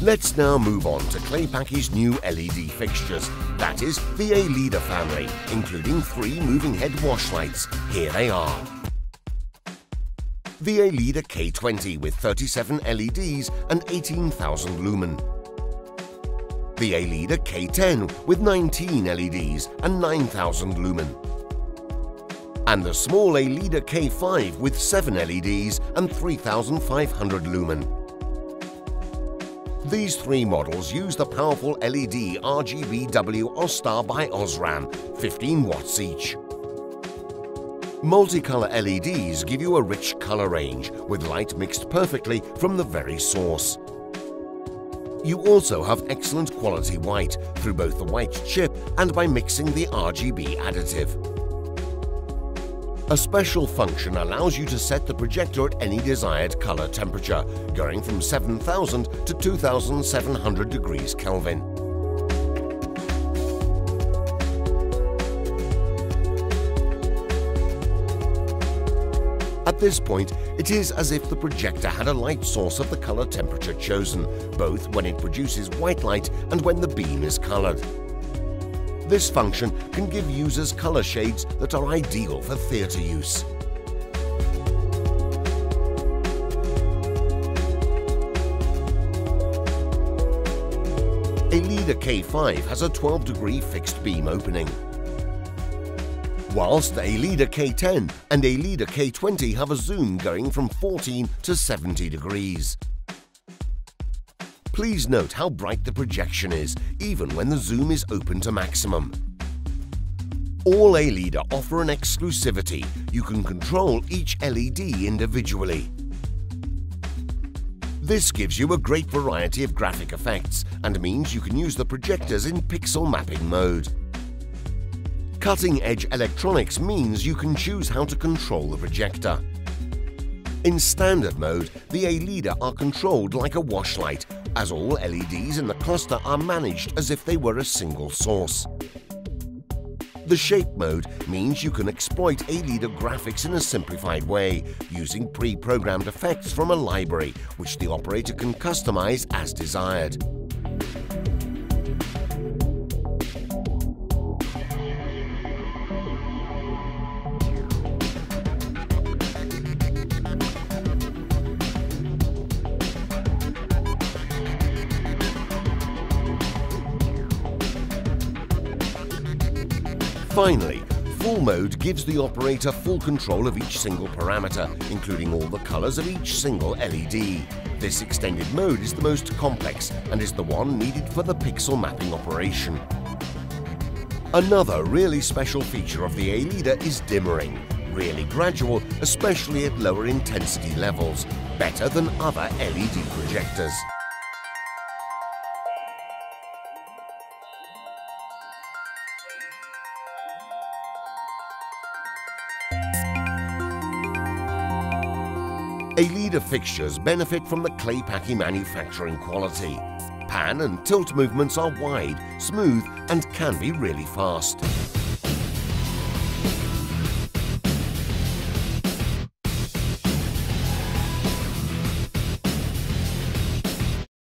Let's now move on to Paky's new LED fixtures, that is, the A.leda family, including 3 moving head wash lights. Here they are. The A.leda K20 with 37 LEDs and 18,000 lumen. The A.leda K10 with 19 LEDs and 9,000 lumen. And the small A.leda K5 with 7 LEDs and 3,500 lumen. These 3 models use the powerful LED RGBW Ostar by Osram, 15 watts each. Multicolor LEDs give you a rich color range, with light mixed perfectly from the very source. You also have excellent quality white through both the white chip and by mixing the RGB additive. A special function allows you to set the projector at any desired color temperature, going from 7,000 to 2,700 degrees Kelvin. At this point, it is as if the projector had a light source of the color temperature chosen, both when it produces white light and when the beam is colored. This function can give users color shades that are ideal for theatre use. A.leda K5 has a 12-degree fixed beam opening, whilst the A.leda K10 and A.leda K20 have a zoom going from 14 to 70 degrees. Please note how bright the projection is, even when the zoom is open to maximum. All A.leda offer an exclusivity. You can control each LED individually. This gives you a great variety of graphic effects and means you can use the projectors in pixel mapping mode. Cutting-edge electronics means you can choose how to control the projector. In standard mode, the A.leda are controlled like a wash light, as all LEDs in the cluster are managed as if they were a single source. The shape mode means you can exploit A.leda graphics in a simplified way, using pre-programmed effects from a library, which the operator can customize as desired. Finally, full mode gives the operator full control of each single parameter, including all the colors of each single LED. This extended mode is the most complex and is the one needed for the pixel mapping operation. Another really special feature of the A.leda is dimmering, really gradual, especially at lower intensity levels, better than other LED projectors. A.leda fixtures benefit from the Paky manufacturing quality. Pan and tilt movements are wide, smooth, and can be really fast.